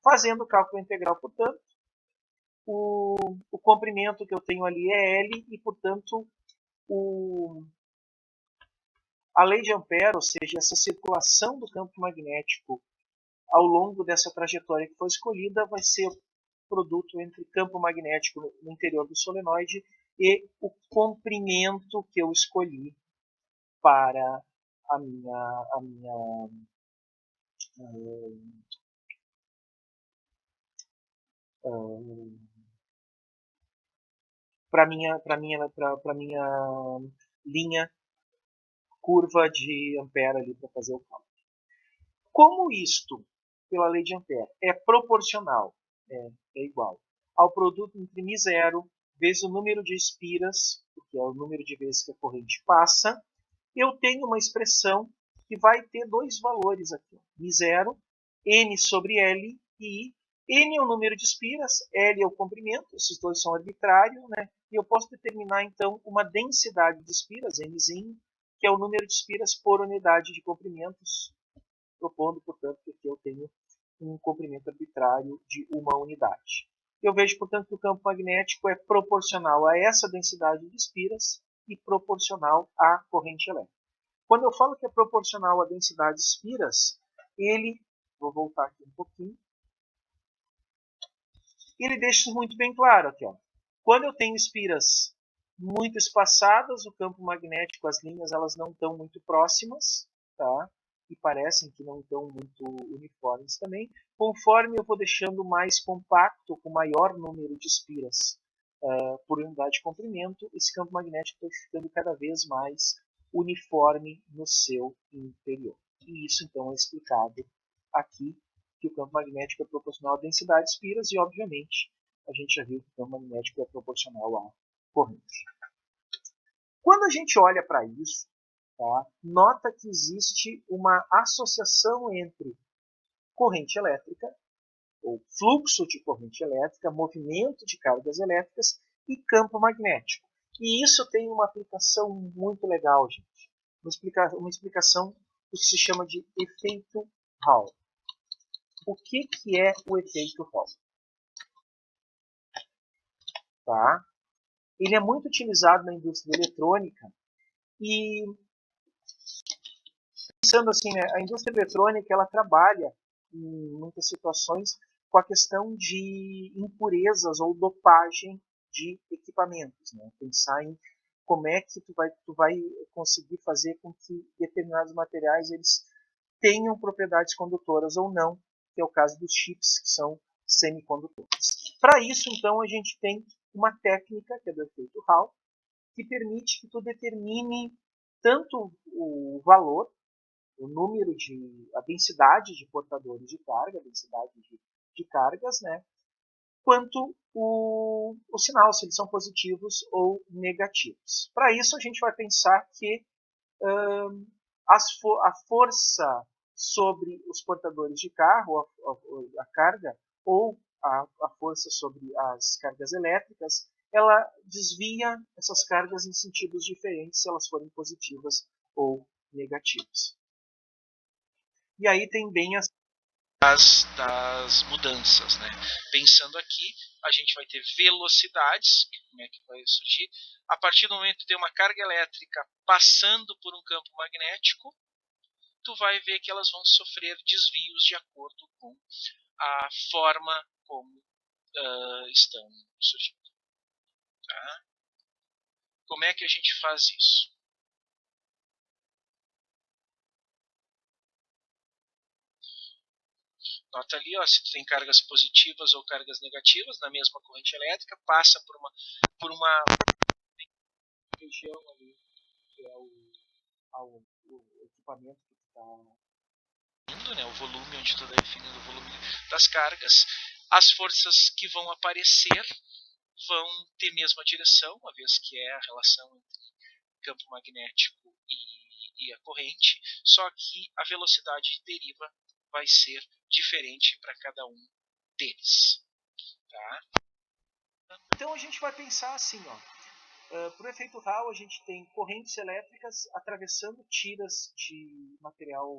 B: Fazendo o cálculo integral, portanto, o comprimento que eu tenho ali é L e, portanto, a lei de Ampère, ou seja, essa circulação do campo magnético ao longo dessa trajetória que foi escolhida, vai ser o produto entre campo magnético no interior do solenoide e o comprimento que eu escolhi para para minha linha curva de Ampère ali para fazer o cálculo. Como isto, pela lei de Ampère, é proporcional, é igual ao produto entre μ0 vezes o número de espiras, que é o número de vezes que a corrente passa, eu tenho uma expressão que vai ter dois valores aqui. μ0, n sobre L, e n é o número de espiras, L é o comprimento, esses dois são arbitrários, né? E eu posso determinar, então, uma densidade de espiras, nzinho, que é o número de espiras por unidade de comprimentos, propondo, portanto, que aqui eu tenho um comprimento arbitrário de uma unidade. Eu vejo, portanto, que o campo magnético é proporcional a essa densidade de espiras e proporcional à corrente elétrica. Quando eu falo que é proporcional à densidade de espiras, vou voltar aqui um pouquinho, ele deixa isso muito bem claro aqui. Ó. Quando eu tenho espiras muito espaçadas, o campo magnético, as linhas, elas não estão muito próximas, tá? E parecem que não estão muito uniformes também. Conforme eu vou deixando mais compacto, com maior número de espiras por unidade de comprimento, esse campo magnético está ficando cada vez mais uniforme no seu interior. E isso, então, é explicado aqui, que o campo magnético é proporcional à densidade de espiras e, obviamente, a gente já viu que o campo magnético é proporcional à corrente. Quando a gente olha para isso, tá, nota que existe uma associação entre corrente elétrica, ou fluxo de corrente elétrica, movimento de cargas elétricas e campo magnético. E isso tem uma aplicação muito legal, gente. Uma explicação que se chama de efeito Hall. O que é o efeito Hall? Tá? Ele é muito utilizado na indústria eletrônica e, pensando assim, né, a indústria eletrônica ela trabalha em muitas situações com a questão de impurezas ou dopagem de equipamentos. Né? Pensar em como é que tu vai conseguir fazer com que determinados materiais eles tenham propriedades condutoras ou não, que é o caso dos chips, que são semicondutores. Para isso, então, a gente tem uma técnica, que é do efeito Hall, que permite que tu determine tanto o valor, o número a densidade de portadores de carga, a densidade de cargas, né, quanto o sinal, se eles são positivos ou negativos. Para isso, a gente vai pensar que a força sobre os portadores de carro, a carga, ou a força sobre as cargas elétricas, ela desvia essas cargas em sentidos diferentes se elas forem positivas ou negativas. E aí tem bem das mudanças, né? Pensando aqui, a gente vai ter velocidades, como é que vai surgir? A partir do momento que tem uma carga elétrica passando por um campo magnético, tu vai ver que elas vão sofrer desvios de acordo com a forma como estão surgindo. Tá? Como é que a gente faz isso? Nota ali, ó, se tu tem cargas positivas ou cargas negativas na mesma corrente elétrica, passa por uma região ali, que é o equipamento que está, né, o volume onde tu está definindo o volume das cargas. As forças que vão aparecer vão ter mesma direção, uma vez que é a relação entre campo magnético e a corrente, só que a velocidade de deriva vai ser diferente para cada um deles. Tá? Então a gente vai pensar assim, ó, Para o efeito Hall, a gente tem correntes elétricas atravessando tiras de material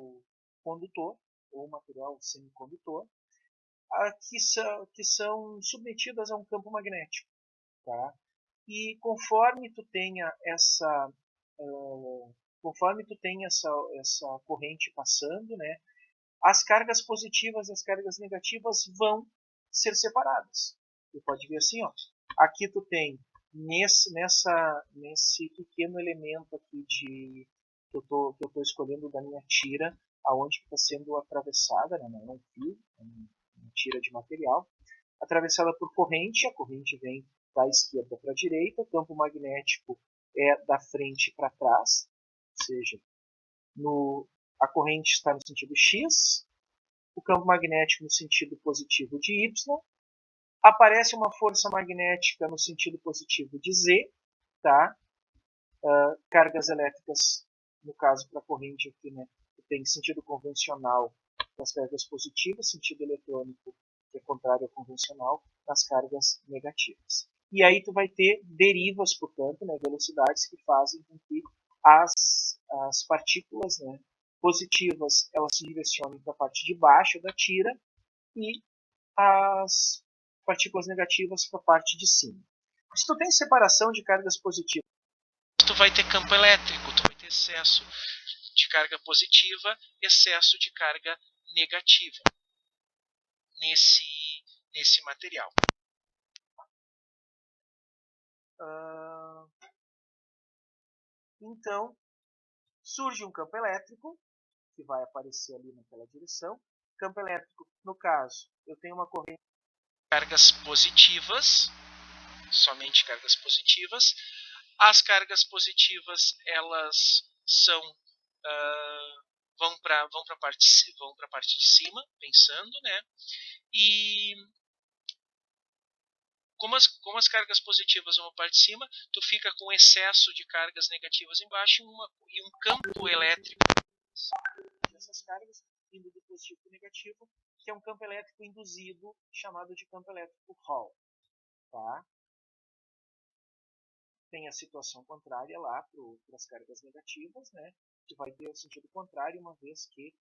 B: condutor ou material semicondutor, que são submetidas a um campo magnético. Tá? E conforme tu tenha essa corrente passando, né, as cargas positivas e as cargas negativas vão ser separadas. Tu pode ver assim, ó, aqui tu tem nesse pequeno elemento aqui que eu tô escolhendo da minha tira, aonde está sendo atravessada, né, não é um fio, é uma tira de material, atravessada por corrente, a corrente vem da esquerda para a direita, o campo magnético é da frente para trás, ou seja, a corrente está no sentido X, o campo magnético no sentido positivo de Y, aparece uma força magnética no sentido positivo de Z, tá? Cargas elétricas, no caso para a corrente aqui, né, tem sentido convencional das cargas positivas, sentido eletrônico, que é contrário ao convencional, das cargas negativas. E aí tu vai ter derivas, portanto, né, velocidades que fazem com que as partículas, né, positivas elas se direcionem para a parte de baixo da tira e as partículas negativas para a parte de cima. Se tu tem separação de cargas positivas,
F: tu vai ter campo elétrico, tu vai ter excesso de carga positiva, excesso de carga negativa nesse material.
B: Então, surge um campo elétrico, que vai aparecer ali naquela direção. Campo elétrico, no caso, eu tenho uma corrente.
F: Cargas positivas, somente cargas positivas. As cargas positivas, elas são vão para a parte de cima, pensando, né? E como as cargas positivas vão para a parte de cima, tu fica com excesso de cargas negativas embaixo e um campo elétrico
B: dessas cargas indo do positivo para o negativo, que é um campo elétrico induzido, chamado de campo elétrico Hall. Tá? Tem a situação contrária lá para as cargas negativas, né? Que vai ter o sentido contrário, uma vez que,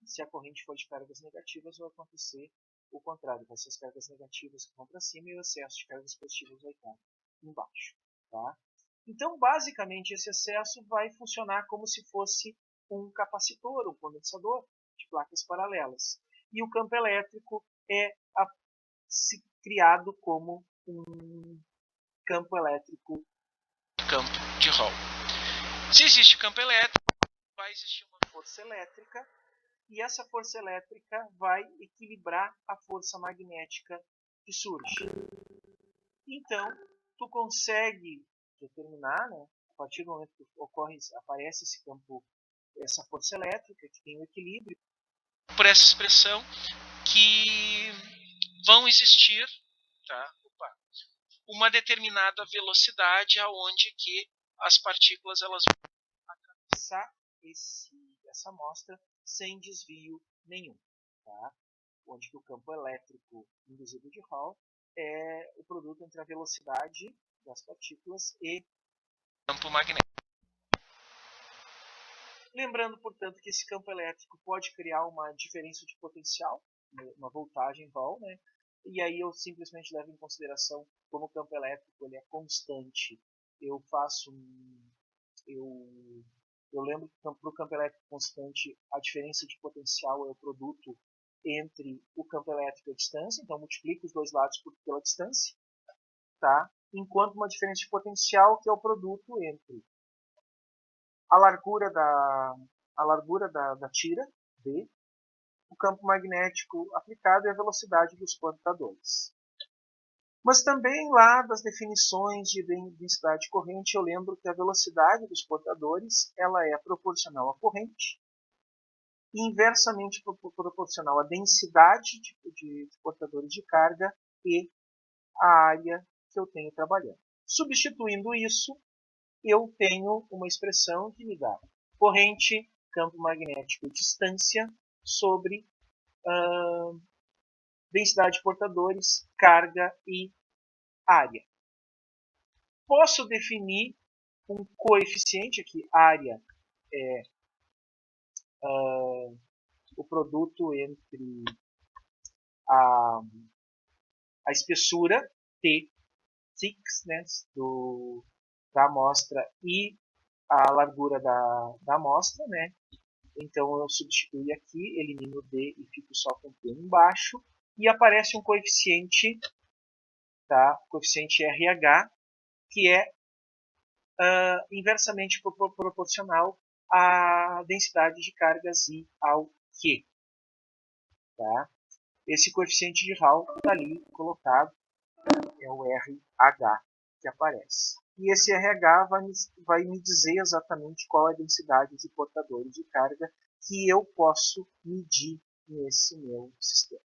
B: se a corrente for de cargas negativas, vai acontecer o contrário. Vai ser as cargas negativas que vão para cima e o excesso de cargas positivas vai estar embaixo. Tá? Então, basicamente, esse excesso vai funcionar como se fosse um capacitor, um condensador de placas paralelas. E o campo elétrico é criado como um campo elétrico.
F: Campo de Hall. Se existe campo elétrico, vai existir uma
B: força elétrica, e essa força elétrica vai equilibrar a força magnética que surge. Então, tu consegue determinar, né, a partir do momento que aparece esse campo, essa força elétrica que tem o equilíbrio,
F: por essa expressão, que vão existir, tá? Uma determinada velocidade aonde que as partículas elas vão
B: atravessar essa amostra sem desvio nenhum, tá? Onde que o campo elétrico induzido de Hall é o produto entre a velocidade das partículas e
F: campo magnético.
B: Lembrando, portanto, que esse campo elétrico pode criar uma diferença de potencial, uma voltagem Vol, né? E aí eu simplesmente levo em consideração como o campo elétrico ele é constante. Eu lembro que para o campo elétrico constante a diferença de potencial é o produto entre o campo elétrico e a distância, então multiplico os dois lados pela distância, tá? Enquanto uma diferença de potencial que é o produto entre a largura da tira, D, o campo magnético aplicado e a velocidade dos portadores. Mas também lá das definições de densidade corrente, eu lembro que a velocidade dos portadores ela é proporcional à corrente e inversamente proporcional à densidade de portadores de carga e a área que eu tenho trabalhando. Substituindo isso, eu tenho uma expressão que me dá corrente, campo magnético e distância sobre densidade de portadores, carga e área. posso definir um coeficiente aqui, área é o produto entre a espessura T, thickness da amostra e a largura da amostra, né? Então eu substituo aqui, elimino o D e fico só com T embaixo, e aparece um coeficiente, tá? Coeficiente RH, que é inversamente proporcional à densidade de cargas I ao Q. Tá? Esse coeficiente de Hall está ali colocado, é o RH que aparece. E esse RH vai me dizer exatamente qual é a densidade de portadores de carga que eu posso medir nesse meu sistema.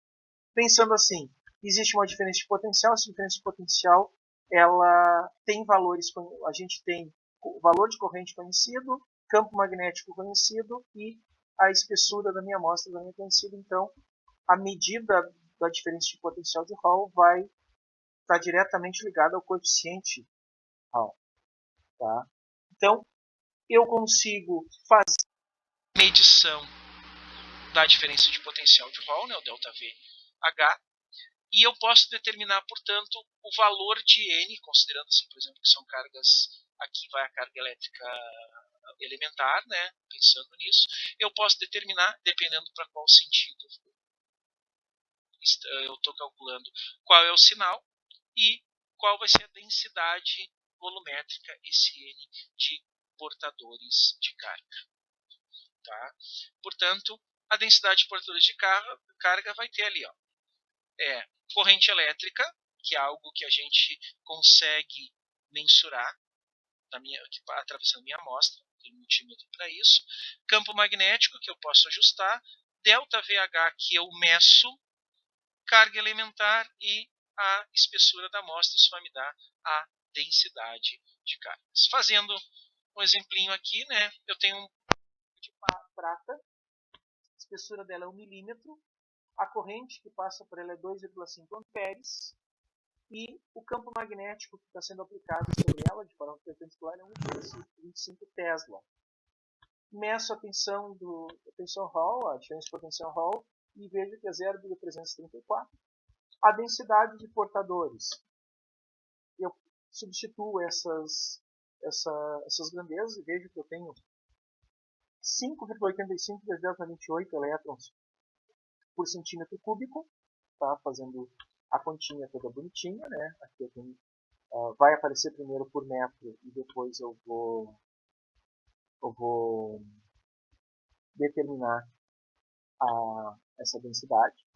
B: Pensando assim, existe uma diferença de potencial, essa diferença de potencial ela tem valores, a gente tem o valor de corrente conhecido, campo magnético conhecido e a espessura da minha amostra também é conhecida. Então, a medida da diferença de potencial de Hall vai estar diretamente ligada ao coeficiente Hall. Tá? Então, eu consigo fazer
F: medição da diferença de potencial de Hall, né, o ΔVH, e eu posso determinar, portanto, o valor de N, considerando, assim, por exemplo, que são cargas, aqui vai a carga elétrica elementar, né, pensando nisso, eu posso determinar, dependendo para qual sentido eu estou calculando, qual é o sinal e qual vai ser a densidade volumétrica, esse N, de portadores de carga. Tá? Portanto, a densidade de portadores de carga vai ter ali, ó, corrente elétrica, que é algo que a gente consegue mensurar atravessando minha amostra, tem um multímetro para isso. Campo magnético, que eu posso ajustar. ΔVH, que eu meço. Carga elementar e a espessura da amostra, isso vai me dar a densidade de cargas. Fazendo um exemplinho aqui, né, eu tenho um de prata, a espessura dela é 1 milímetro, a corrente que passa por ela é 2,5 amperes, e o campo magnético que está sendo aplicado sobre ela, de forma perpendicular, é 1,25 Tesla. Meço a tensão Hall, a diferença de potencial Hall, e vejo que é 0,334. A densidade de portadores. Eu substituo essas grandezas e vejo que eu tenho 5,85 × 10⁻28 elétrons por centímetro cúbico, tá? Fazendo a continha toda bonitinha, né? Aqui eu tenho, vai aparecer primeiro por metro e depois eu vou determinar essa densidade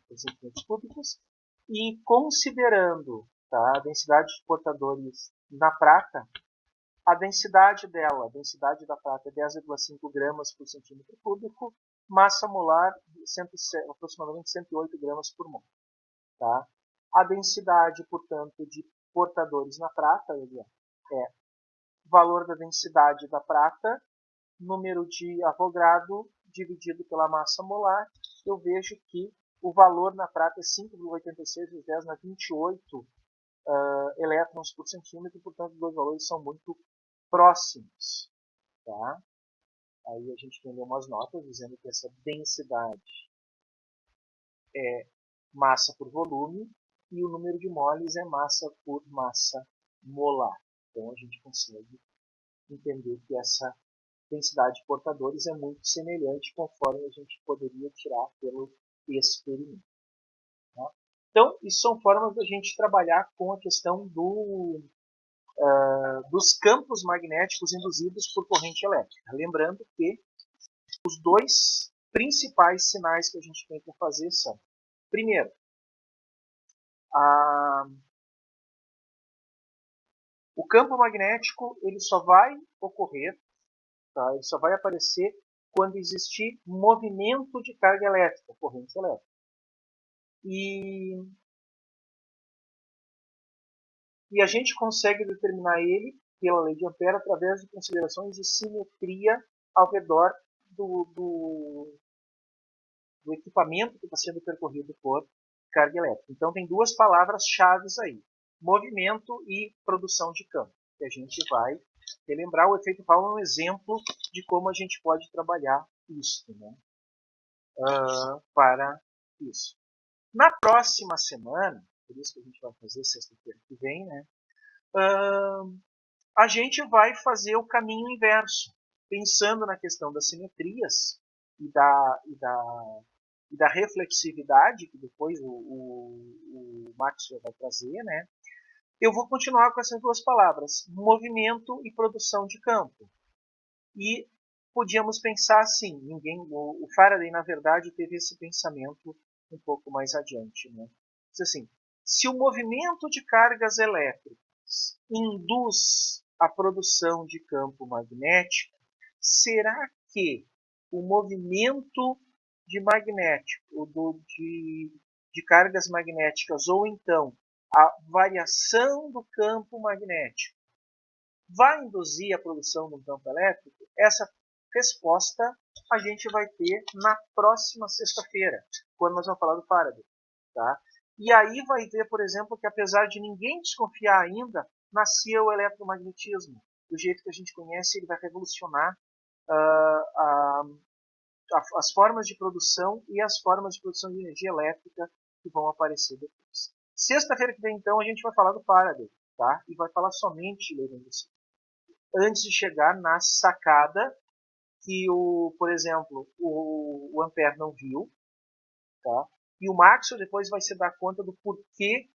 F: por centímetros cúbicos. E considerando, tá, a densidade de portadores na prata, a densidade dela, a densidade da prata é 10,5 gramas por centímetro cúbico, massa molar aproximadamente 108 gramas por mol. Tá? A densidade, portanto, de portadores na prata é o valor da densidade da prata, número de Avogadro dividido pela massa molar. Eu vejo que o valor na prata é 5,86 × 10⁻28 elétrons por centímetro, portanto, os dois valores são muito próximos. Tá? Aí a gente tem umas notas dizendo que essa densidade é massa por volume e o número de moles é massa por massa molar. Então a gente consegue entender que essa densidade de portadores é muito semelhante conforme a gente poderia tirar pelo experimento. Tá? Então, isso são formas da gente trabalhar com a questão dos campos magnéticos induzidos por corrente elétrica. Lembrando que os dois principais sinais que a gente tem para fazer são, primeiro, o campo magnético ele só vai ocorrer, tá? Ele só vai aparecer quando existir movimento de carga elétrica, corrente elétrica. E a gente consegue determinar ele pela lei de Ampère através de considerações de simetria ao redor do equipamento que está sendo percorrido por carga elétrica. Então tem duas palavras-chave aí, movimento e produção de campo. que a gente vai relembrar. O efeito Hall é um exemplo de como a gente pode trabalhar isso, né? Para isso. Na próxima semana, por isso que a gente vai fazer sexta-feira que vem, né? A gente vai fazer o caminho inverso, pensando na questão das simetrias e da reflexividade, que depois o Maxwell vai trazer, né? Eu vou continuar com essas duas palavras, movimento e produção de campo. E podíamos pensar assim, o Faraday, na verdade, teve esse pensamento um pouco mais adiante, né? Diz assim, se o movimento de cargas elétricas induz a produção de campo magnético, será que o movimento de cargas magnéticas, ou então a variação do campo magnético, vai induzir a produção de um campo elétrico? Essa resposta a gente vai ter na próxima sexta-feira, quando nós vamos falar do Faraday. Tá? E aí vai ver, por exemplo, que apesar de ninguém desconfiar ainda, nascia o eletromagnetismo. Do jeito que a gente conhece, ele vai revolucionar as formas de produção e as formas de produção de energia elétrica que vão aparecer depois. Sexta-feira que vem, então, a gente vai falar do Faraday, tá? E vai falar somente de lei da indução. Antes de chegar na sacada que, por exemplo, o Ampère não viu, tá? E o Maxwell depois vai se dar conta do porquê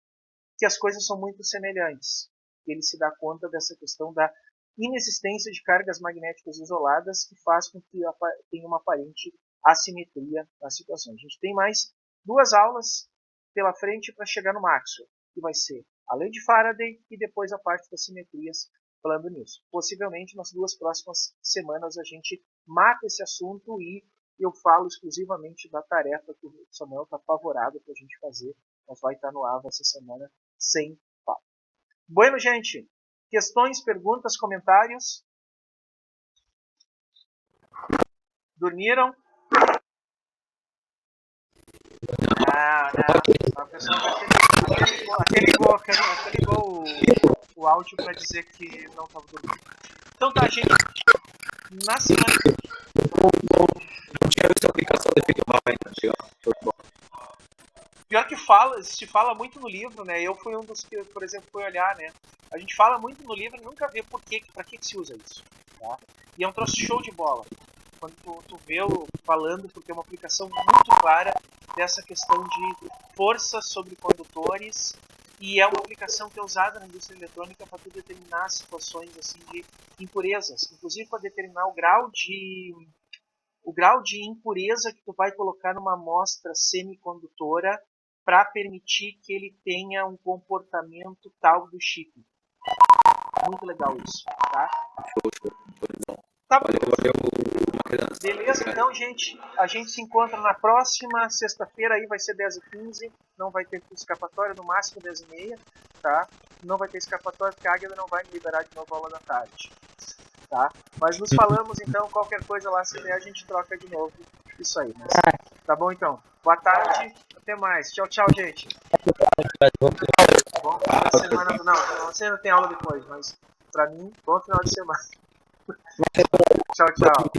F: que as coisas são muito semelhantes. Ele se dá conta dessa questão da inexistência de cargas magnéticas isoladas que faz com que tenha uma aparente assimetria na situação. A gente tem mais 2 aulas pela frente para chegar no Maxwell, que vai ser a lei de Faraday e depois a parte das simetrias falando nisso. Possivelmente nas 2 próximas semanas a gente mata esse assunto e eu falo exclusivamente da tarefa que o Samuel está apavorado para a gente fazer, mas vai estar no AVA essa semana sem falta. Bueno, gente, questões, perguntas, comentários? Dormiram? A pessoa até ligou o áudio para dizer que não estava dormindo. Então tá, gente. Na semana.
D: Não tinha visto a aplicação do efeito Hall ainda.
F: Pior que se fala muito no livro, né? Eu fui um dos que, por exemplo, fui olhar, né? A gente fala muito no livro e nunca vê para que se usa isso. Tá? E é um troço show de bola. Quando tu vê falando, porque é uma aplicação muito clara dessa questão de força sobre condutores, e é uma aplicação que é usada na indústria eletrônica para determinar situações assim de impurezas, inclusive para determinar o grau de impureza que tu vai colocar numa amostra semicondutora para permitir que ele tenha um comportamento tal do chip. Muito legal isso, tá? Tá bom. Beleza, então, gente, a gente se encontra na próxima sexta-feira, aí vai ser 10h15, não vai ter escapatória, no máximo 10h30, tá? Não vai ter escapatória porque a Águeda não vai me liberar de novo a aula da tarde, tá? Mas nos falamos, então, qualquer coisa lá, se der, a gente troca de novo isso aí, mas, tá bom, então? Boa tarde, até mais. Tchau, tchau, gente. Bom final de semana. Não, você não tem aula depois, mas pra mim, bom final de semana. Tchau, tchau.